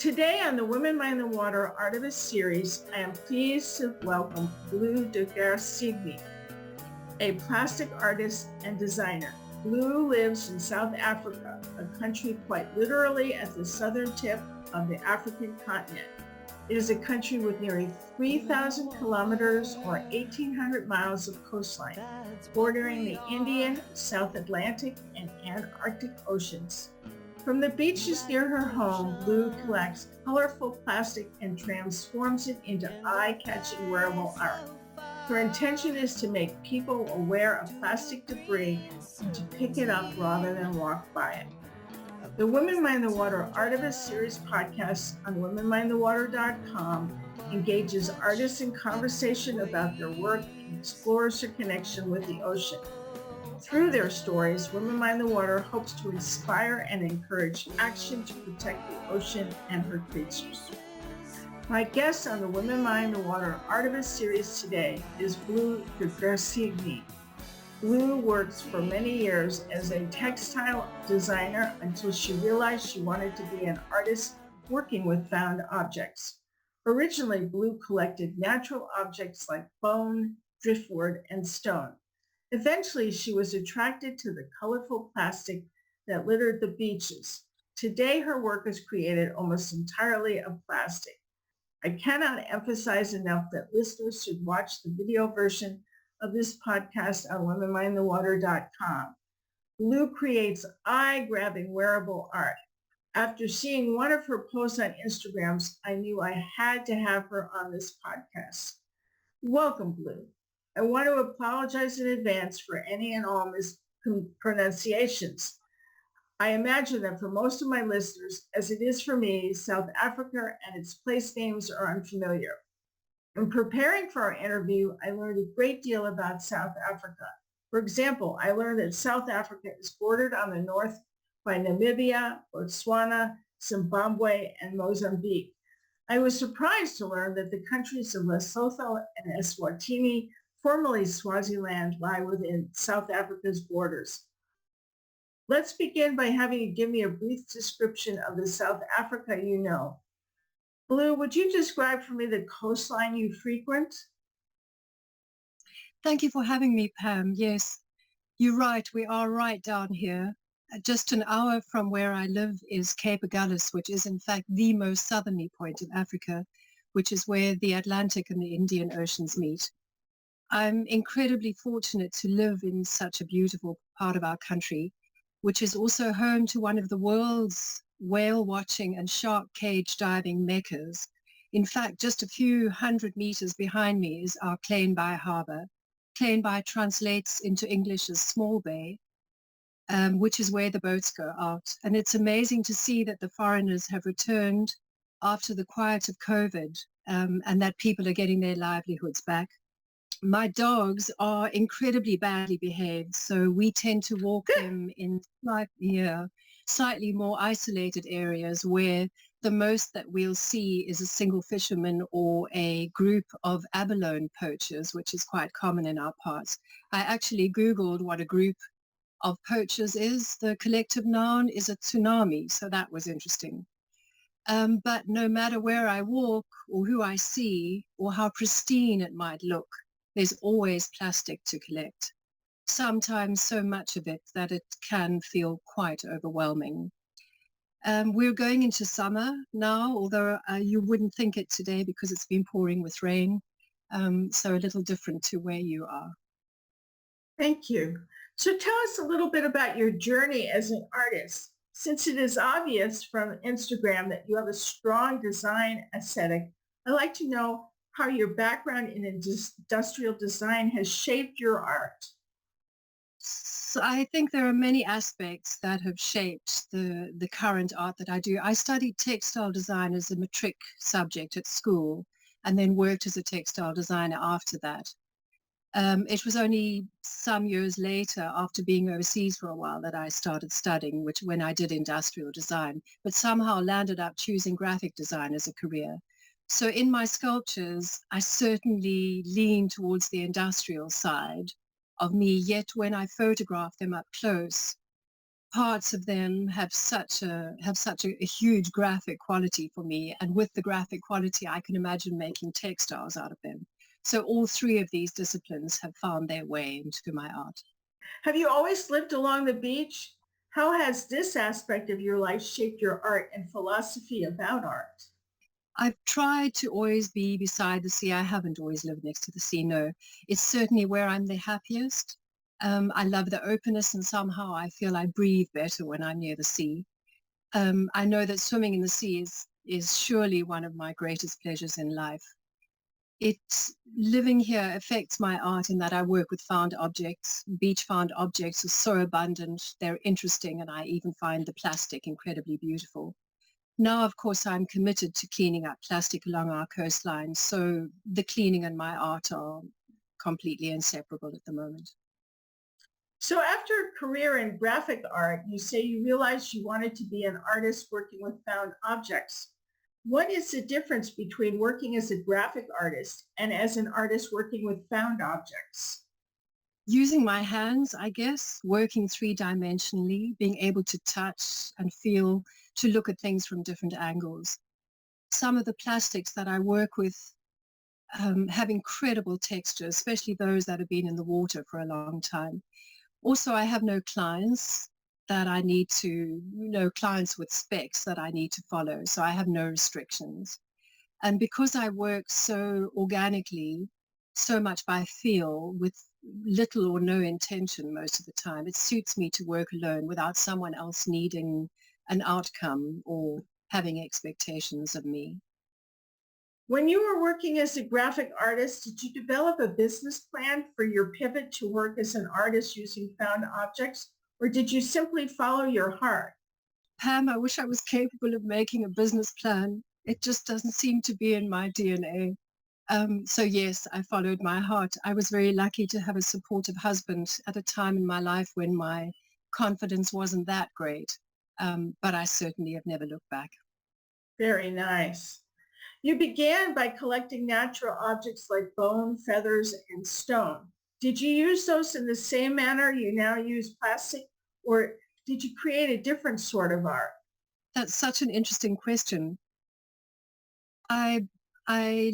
Today on the Women Mind the Water Artemis series, I am pleased to welcome Blue deGersigny, a plastic artist and designer. Blue lives in South Africa, a country quite literally at the southern tip of the African continent. It is a country with nearly 3,000 kilometers or 1,800 miles of coastline, bordering the Indian, South Atlantic, and Antarctic oceans. From the beaches near her home, Blue collects colorful plastic and transforms it into eye-catching wearable art. Her intention is to make people aware of plastic debris and to pick it up rather than walk by it. The Women Mind the Water Artemis series podcast on WomenMindTheWater.com engages artists in conversation about their work and explores their connection with the ocean. Through their stories, Women Mind the Water hopes to inspire and encourage action to protect the ocean and her creatures. My guest on the Women Mind the Water Artemis series today is Blue deGersigny. Blue works for many years as a textile designer until she realized she wanted to be an artist working with found objects. Originally, Blue collected natural objects like bone, driftwood, and stone. Eventually, she was attracted to the colorful plastic that littered the beaches. Today, her work is created almost entirely of plastic. I cannot emphasize enough that listeners should watch the video version of this podcast on WomenMindTheWater.com. Blue creates eye-grabbing wearable art. After seeing one of her posts on Instagram, I knew I had to have her on this podcast. Welcome, Blue. I want to apologize in advance for any and all mispronunciations. I imagine that for most of my listeners, as it is for me, South Africa and its place names are unfamiliar. In preparing for our interview, I learned a great deal about South Africa. For example, I learned that South Africa is bordered on the north by Namibia, Botswana, Zimbabwe, and Mozambique. I was surprised to learn that the countries of Lesotho and Eswatini, formerly Swaziland, lie within South Africa's borders. Let's begin by having you give me a brief description of the South Africa you know. Blue, would you describe for me the coastline you frequent? Thank you for having me, Pam. Yes, you're right. We are right down here. Just an hour from where I live is Cape Agulhas, which is in fact the most southerly point in Africa, which is where the Atlantic and the Indian Oceans meet. I'm incredibly fortunate to live in such a beautiful part of our country, which is also home to one of the world's whale watching and shark cage diving meccas. In fact, just a few hundred meters behind me is our Clanby Harbour. Clanby translates into English as small bay, which is where the boats go out. And it's amazing to see that the foreigners have returned after the quiet of COVID, and that people are getting their livelihoods back. My dogs are incredibly badly behaved, so we tend to walk them in slightly more isolated areas where the most that we'll see is a single fisherman or a group of abalone poachers, which is quite common in our parts. I actually Googled what a group of poachers is. The collective noun is a tsunami, so that was interesting. But no matter where I walk or who I see or how pristine it might look, there's always plastic to collect, sometimes so much of it that it can feel quite overwhelming. We're going into summer now, although you wouldn't think it today because it's been pouring with rain, so a little different to where you are. Thank you. So tell us a little bit about your journey as an artist. Since it is obvious from Instagram that you have a strong design aesthetic, I'd like to know how your background in industrial design has shaped your art. So I think there are many aspects that have shaped the current art that I do. I studied textile design as a matric subject at school and then worked as a textile designer after that. It was only some years later, after being overseas for a while, that I started studying, when I did industrial design, but somehow landed up choosing graphic design as a career. So in my sculptures, I certainly lean towards the industrial side of me, yet when I photograph them up close, parts of them have such a huge graphic quality for me, and with the graphic quality I can imagine making textiles out of them. So all three of these disciplines have found their way into my art. Have you always lived along the beach? How has this aspect of your life shaped your art and philosophy about art? I've tried to always be beside the sea. I haven't always lived next to the sea, no. It's certainly where I'm the happiest. I love the openness, and somehow I feel I breathe better when I'm near the sea. I know that swimming in the sea is surely one of my greatest pleasures in life. Living here affects my art in that I work with found objects. Beach found objects are so abundant, they're interesting, and I even find the plastic incredibly beautiful. Now, of course, I'm committed to cleaning up plastic along our coastline, so the cleaning and my art are completely inseparable at the moment. So after a career in graphic art, you say you realized you wanted to be an artist working with found objects. What is the difference between working as a graphic artist and as an artist working with found objects? Using my hands, I guess, working three-dimensionally, being able to touch and feel, to look at things from different angles. Some of the plastics that I work with have incredible texture, especially those that have been in the water for a long time. Also, I have no clients that I need to, clients with specs that I need to follow. So I have no restrictions. And because I work so organically, so much by feel with little or no intention most of the time, it suits me to work alone without someone else needing an outcome or having expectations of me. When you were working as a graphic artist, did you develop a business plan for your pivot to work as an artist using found objects, or did you simply follow your heart? Pam, I wish I was capable of making a business plan. It just doesn't seem to be in my DNA. So yes, I followed my heart. I was very lucky to have a supportive husband at a time in my life when my confidence wasn't that great. But I certainly have never looked back. Very nice. You began by collecting natural objects like bone, feathers, and stone. Did you use those in the same manner you now use plastic, or did you create a different sort of art? That's such an interesting question. I I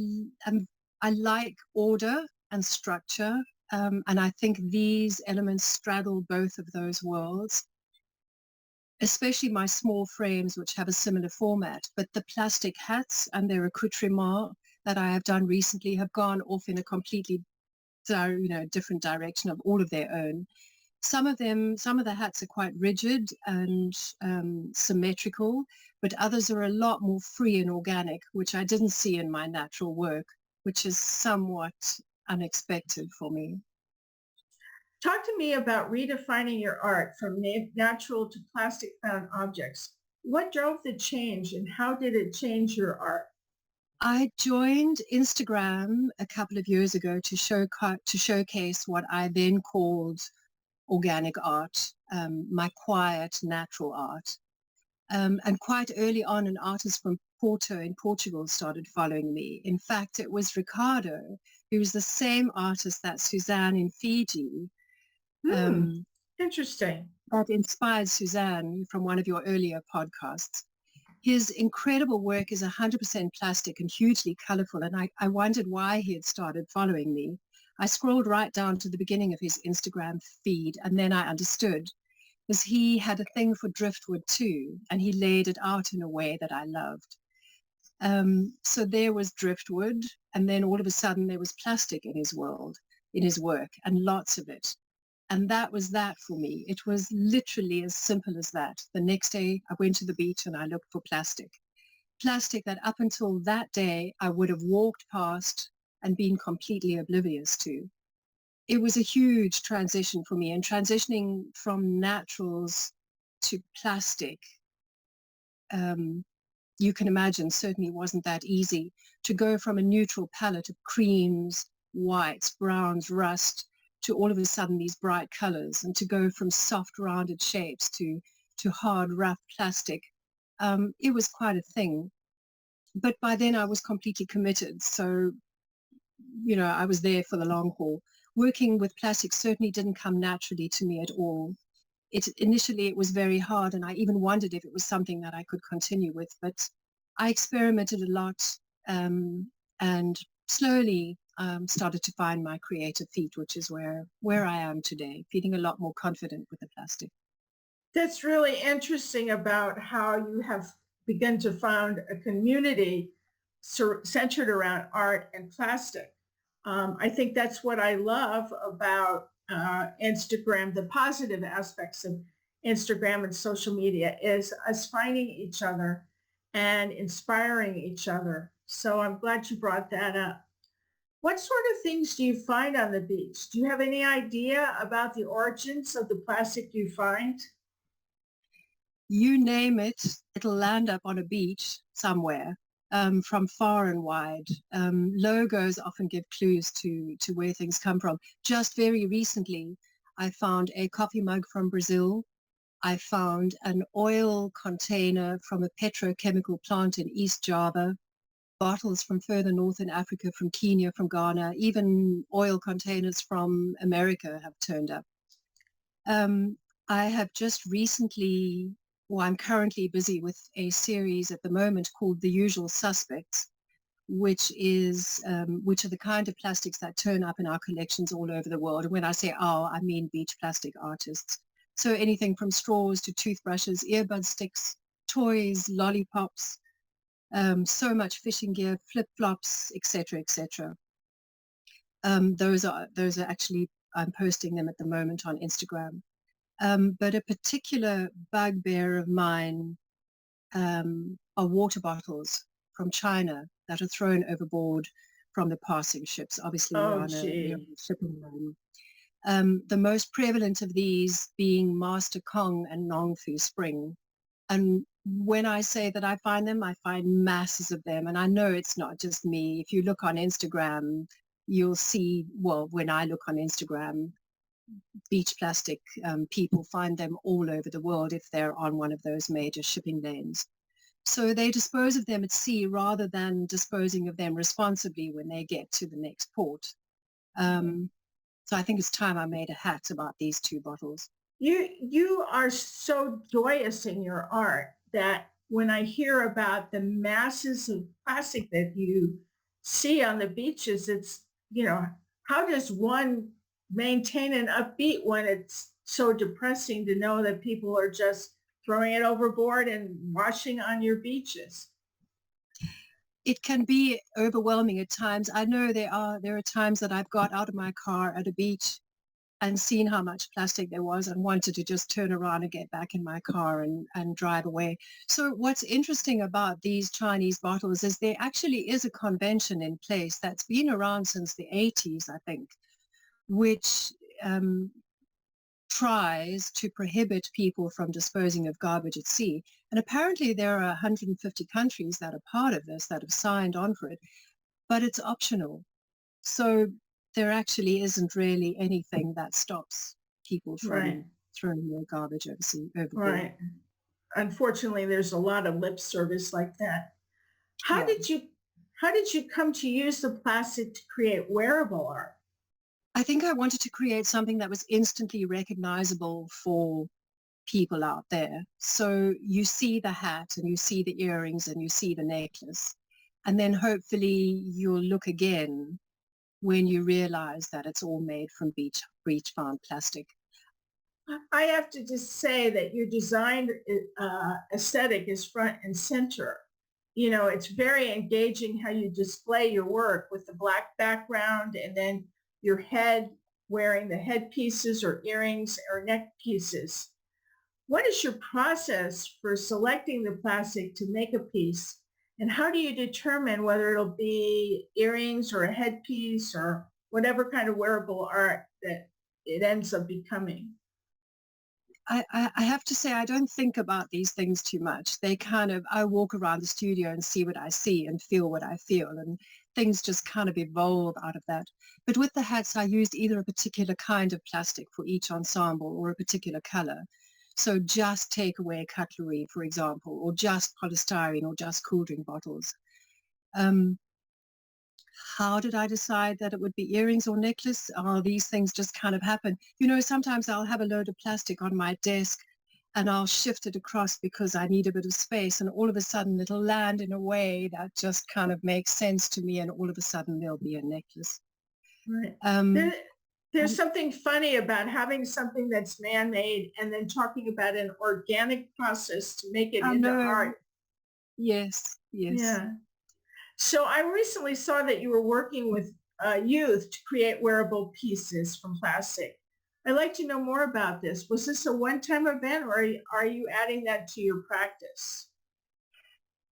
I like order and structure, and I think these elements straddle both of those worlds, especially my small frames, which have a similar format. But the plastic hats and their accoutrements that I have done recently have gone off in a completely different direction of all of their own. Some of the hats are quite rigid and symmetrical, but others are a lot more free and organic, which I didn't see in my natural work, which is somewhat unexpected for me. Talk to me about redefining your art from natural to plastic found objects. What drove the change and how did it change your art? I joined Instagram a couple of years ago to showcase what I then called organic art, my quiet, natural art. And quite early on, an artist from Porto in Portugal started following me. In fact, it was Ricardo, who was the same artist that Suzanne in Fiji, Interesting. that inspired Suzanne from one of your earlier podcasts. His incredible work is 100% plastic and hugely colorful, and I wondered why he had started following me. I scrolled right down to the beginning of his Instagram feed, and then I understood, because he had a thing for driftwood too, and he laid it out in a way that I loved. So there was driftwood, and then all of a sudden there was plastic in his world, in his work, and lots of it. And that was that for me. It was literally as simple as that. The next day I went to the beach and I looked for plastic. Plastic that up until that day I would have walked past and been completely oblivious to. It was a huge transition for me, and transitioning from naturals to plastic, you can imagine, certainly wasn't that easy. To go from a neutral palette of creams, whites, browns, rust, to all of a sudden these bright colors, and to go from soft rounded shapes to hard rough plastic, it was quite a thing. But by then I was completely committed, so I was there for the long haul. Working with plastic certainly didn't come naturally to me at all. initially it was very hard, and I even wondered if it was something that I could continue with, but I experimented a lot, and slowly started to find my creative feet, which is where I am today, feeling a lot more confident with the plastic. That's really interesting about how you have begun to found a community centered around art and plastic. I think that's what I love about Instagram, the positive aspects of Instagram and social media is us finding each other and inspiring each other. So I'm glad you brought that up. What sort of things do you find on the beach? Do you have any idea about the origins of the plastic you find? You name it, it'll land up on a beach somewhere, from far and wide. Logos often give clues to where things come from. Just very recently, I found a coffee mug from Brazil. I found an oil container from a petrochemical plant in East Java, bottles from further north in Africa, from Kenya, from Ghana, even oil containers from America have turned up. I have just recently, well, I'm currently busy with a series at the moment called The Usual Suspects, which are the kind of plastics that turn up in our collections all over the world. And when I say our, I mean beach plastic artists. So anything from straws to toothbrushes, earbud sticks, toys, lollipops, so much fishing gear, flip-flops, etc., etc. Those are actually, I'm posting them at the moment on Instagram. But a particular bugbear of mine are water bottles from China that are thrown overboard from the passing ships. Obviously, we're on a shipping line. The most prevalent of these being Master Kong and Nongfu Spring. And when I say that I find them, I find masses of them. And I know it's not just me. If you look on Instagram, you'll see, well, when I look on Instagram, beach plastic people find them all over the world if they're on one of those major shipping lanes. So they dispose of them at sea rather than disposing of them responsibly when they get to the next port. So I think it's time I made a hat about these two bottles. You are so joyous in your art that when I hear about the masses of plastic that you see on the beaches, it's, how does one maintain an upbeat when it's so depressing to know that people are just throwing it overboard and washing on your beaches? It can be overwhelming at times. I know there are times that I've got out of my car at a beach and seen how much plastic there was and wanted to just turn around and get back in my car and drive away. So what's interesting about these Chinese bottles is there actually is a convention in place that's been around since the 80s, I think, which tries to prohibit people from disposing of garbage at sea. And apparently there are 150 countries that are part of this, that have signed on for it, but it's optional. So there actually isn't really anything that stops people from throwing their garbage overboard. Right. Unfortunately, there's a lot of lip service like that. How did you come to use the plastic to create wearable art? I think I wanted to create something that was instantly recognizable for people out there. So you see the hat and you see the earrings and you see the necklace, and then hopefully you'll look again when you realize that it's all made from beach farm plastic. I have to just say that your design aesthetic is front and center. It's very engaging how you display your work with the black background and then your head wearing the headpieces or earrings or neck pieces. What is your process for selecting the plastic to make a piece? And how do you determine whether it'll be earrings or a headpiece or whatever kind of wearable art that it ends up becoming? I have to say, I don't think about these things too much. I walk around the studio and see what I see and feel what I feel, and things just kind of evolve out of that. But with the hats, I used either a particular kind of plastic for each ensemble or a particular color. So just takeaway cutlery, for example, or just polystyrene or just cool drink bottles. how did I decide that it would be earrings or necklace? Oh, these things just kind of happen. Sometimes I'll have a load of plastic on my desk and I'll shift it across because I need a bit of space, and all of a sudden it'll land in a way that just kind of makes sense to me, and all of a sudden there'll be a necklace. Right. Um, There's something funny about having something that's man-made and then talking about an organic process to make it I into know. art. Yes. Yeah. So I recently saw that you were working with youth to create wearable pieces from plastic. I'd like to know more about this. Was this a one-time event, or are you adding that to your practice?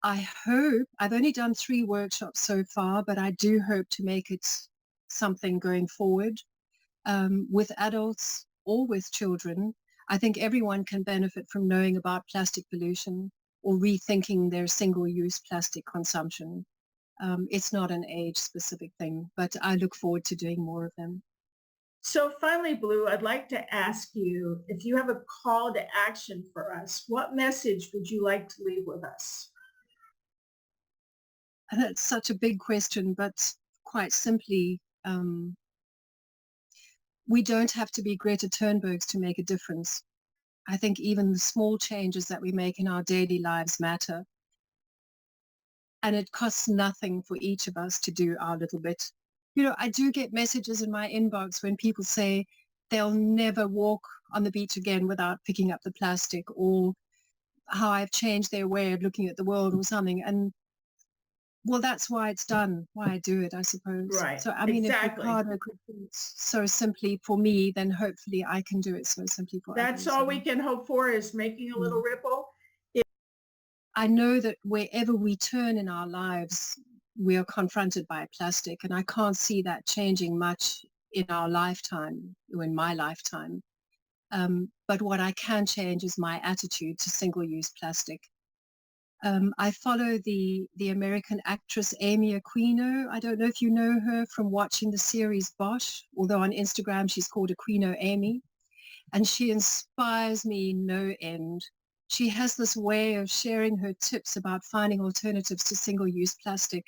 I hope, I've only done 3 workshops so far, but I do hope to make it something going forward, with adults or with children. I think everyone can benefit from knowing about plastic pollution or rethinking their single-use plastic consumption. It's not an age-specific thing, but I look forward to doing more of them. So finally, Blue, I'd like to ask you if you have a call to action for us. What message would you like to leave with us? And it's such a big question, but quite simply, we don't have to be Greta Thunbergs to make a difference. I think even the small changes that we make in our daily lives matter. And it costs nothing for each of us to do our little bit. I do get messages in my inbox when people say they'll never walk on the beach again without picking up the plastic, or how I've changed their way of looking at the world or something. And well, that's why it's done, why I do it, I suppose. Right. So, I mean, exactly. If Ricardo could do it so simply for me, then hopefully I can do it so simply for others. That's all we can hope for, is making a little ripple. I know that wherever we turn in our lives, we are confronted by plastic, and I can't see that changing much in our lifetime, or in my lifetime. But what I can change is my attitude to single-use plastic. I follow the American actress Amy Aquino. I don't know if you know her from watching the series Bosch, although on Instagram she's called Aquino Amy, and she inspires me no end. She has this way of sharing her tips about finding alternatives to single-use plastic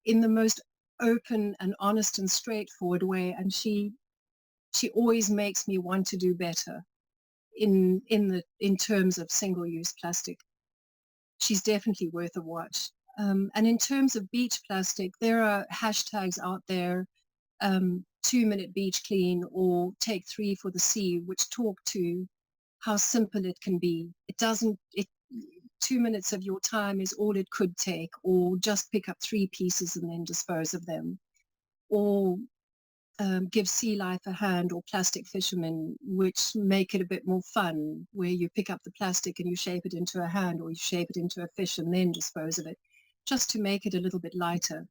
in the most open and honest and straightforward way, and she always makes me want to do better in terms of single-use plastic. She's definitely worth a watch. And in terms of beach plastic, there are hashtags out there, 2-minute beach clean or take 3 for the sea, which talk to how simple it can be. 2 minutes of your time is all it could take, or just pick up 3 pieces and then dispose of them, or give Sea Life a Hand or Plastic Fishermen, which make it a bit more fun, where you pick up the plastic and you shape it into a hand, or you shape it into a fish and then dispose of it, just to make it a little bit lighter.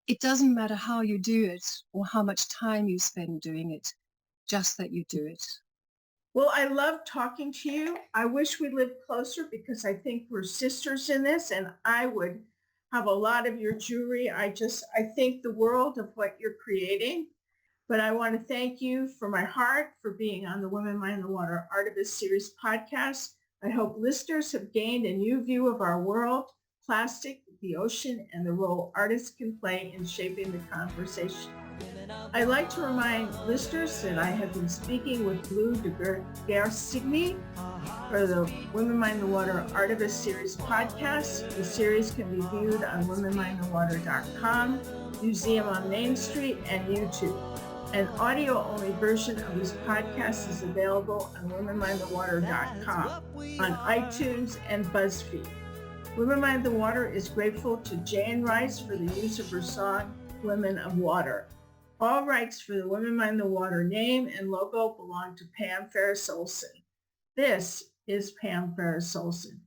It doesn't matter how you do it or how much time you spend doing it, just that you do it. Well, I love talking to you. I wish we lived closer, because I think we're sisters in this, and I would have a lot of your jewelry. I think the world of what you're creating. But I want to thank you from my heart for being on the Women Mind the Water Artivist Series podcast. I hope listeners have gained a new view of our world, plastic, the ocean, and the role artists can play in shaping the conversation. I'd like to remind listeners that I have been speaking with Blue deGersigny for the Women Mind the Water Artivist Series podcast. The series can be viewed on WomenMindTheWater.com, Museum on Main Street, and YouTube. An audio-only version of this podcast is available on WomenMindTheWater.com, on iTunes and BuzzFeed. Women Mind the Water is grateful to Jane Rice for the use of her song, Women of Water. All rights for the Women Mind the Water name and logo belong to Pam Ferris-Olson. This is Pam Ferris-Olson.